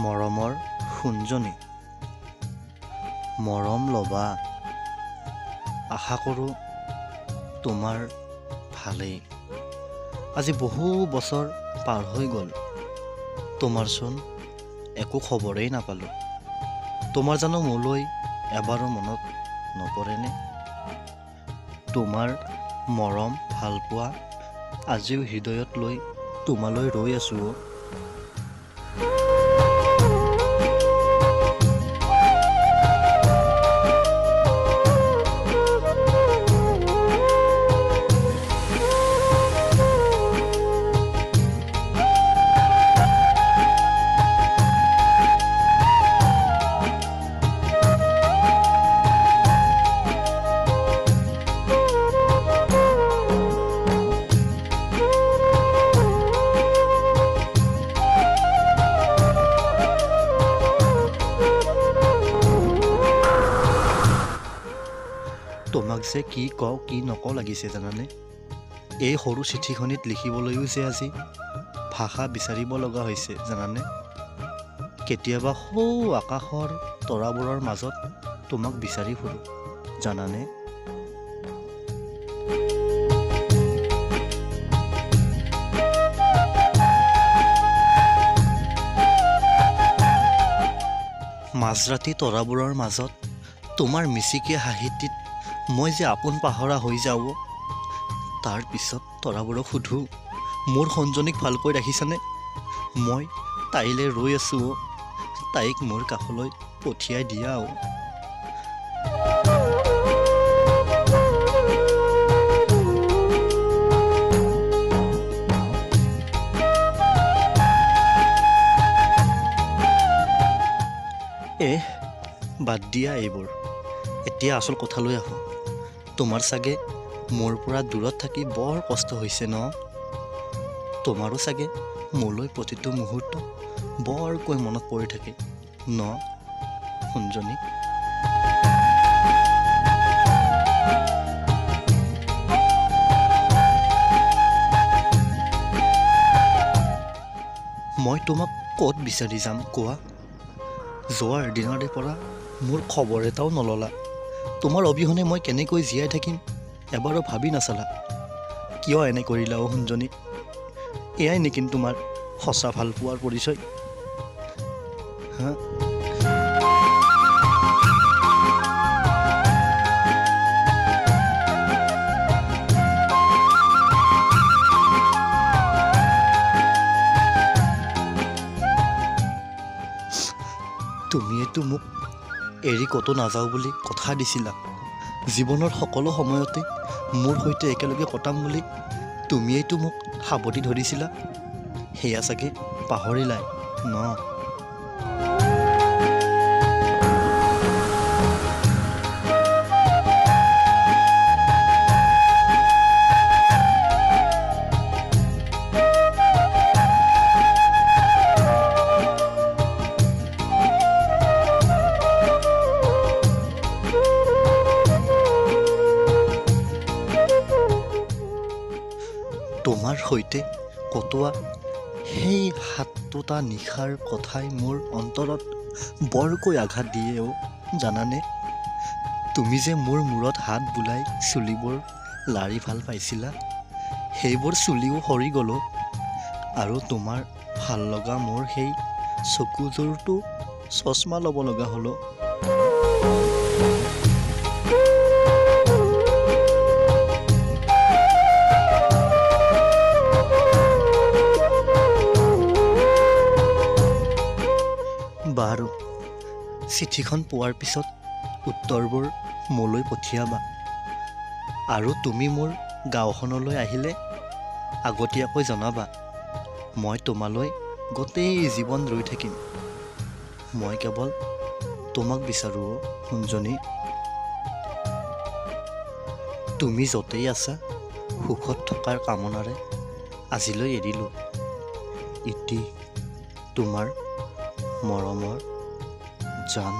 মৰমৰ সোণজনী, মৰম ল'বা। আশা কৰোঁ তোমাৰ ভালেই। আজি বহু বছৰ পাৰ হৈ গ'ল, তোমাৰচোন একো খবৰেই নাপালোঁ। তোমাৰ জানো মোলৈ এবাৰো মনত নপৰেনে? তোমাৰ মৰম ভালপোৱা আজিও হৃদয়ত লৈ তোমালৈ ৰৈ আছোঁ অ'। তোমাক যে কি কওঁ কি নকওঁ লাগিছে জানানে? এই সৰু চিঠিখনিত লিখিবলৈও যে আজি ভাষা বিচাৰিব লগা হৈছে জানানে? কেতিয়াবা সৌ আকাশৰ তৰাবোৰৰ মাজত তোমাক বিচাৰি ফুৰোঁ জানানে? মাজৰাতি তৰাবোৰৰ মাজত তোমাৰ মিচিকীয়া হাঁহিটিত মই যে আপোন পাহৰা হৈ যাওঁ। তাৰ পিছত তৰাবোৰক সোধোঁ, মোৰ সঞ্জনীক ভালকৈ ৰাখিছানে? মই তাইলৈ ৰৈ আছোঁ অ', তাইক মোৰ কাষলৈ পঠিয়াই দিয়া অ'। বাদ দিয়া এইবোৰ, এতিয়া আচল কথালৈ আহোঁ। তোমাৰ চাগে মোৰ পৰা দূৰত থাকি বৰ কষ্ট হৈছে ন? তোমাৰো চাগে মোলৈ প্ৰতিটো মুহূৰ্ত বৰকৈ মনত পৰি থাকে ন সোণজনী? মই তোমাক ক'ত বিচাৰি যাম কোৱা? যোৱাৰ দিনৰে পৰা মোৰ খবৰ এটাও নল'লা। তোমাৰ অবিহনে মই কেনেকৈ জীয়াই থাকিম এবাৰো ভাবি নাচালা। কিয় এনে কৰিলা অ' সোণজনী? এয়াই নেকি তোমাৰ সঁচা ভালপোৱাৰ পৰিচয়? হা? তুমিয়েতো মোক এৰি ক'তো নাযাওঁ বুলি কথা দিছিলা। জীৱনৰ সকলো সময়তে মোৰ সৈতে একেলগে কটাম বুলি তুমিয়েতো মোক সাবটি ধৰিছিলা। সেয়া চাগে পাহৰিলাই ন? তোমাৰ সৈতে কটোৱা সেই 7টা নিশাৰ কথাই মোৰ অন্তৰত বৰকৈ আঘাত দিয়ে অ' জানানে? তুমি যে মোৰ মূৰত হাত বুলাই চুলিবোৰ লাৰি ভাল পাইছিলা, সেইবোৰ চুলিও সৰি গ'ল। আৰু তোমাৰ ভাল লগা মোৰ সেই চকুযোৰটো চশমা ল'ব লগা হ'ল। বাৰু, চিঠিখন পোৱাৰ পিছত উত্তৰবোৰ মোলৈ পঠিয়াবা। আৰু তুমি মোৰ গাঁওখনলৈ আহিলে আগতীয়াকৈ জনাবা। মই তোমালৈ গোটেই জীৱন ৰৈ থাকিম। মই কেৱল তোমাক বিচাৰোঁ সোণজনী। তুমি য'তেই আছা সুখত থকাৰ কামনাৰে আজিলৈ এৰিলোঁ। ইতি তোমাৰ মৰমৰ জান।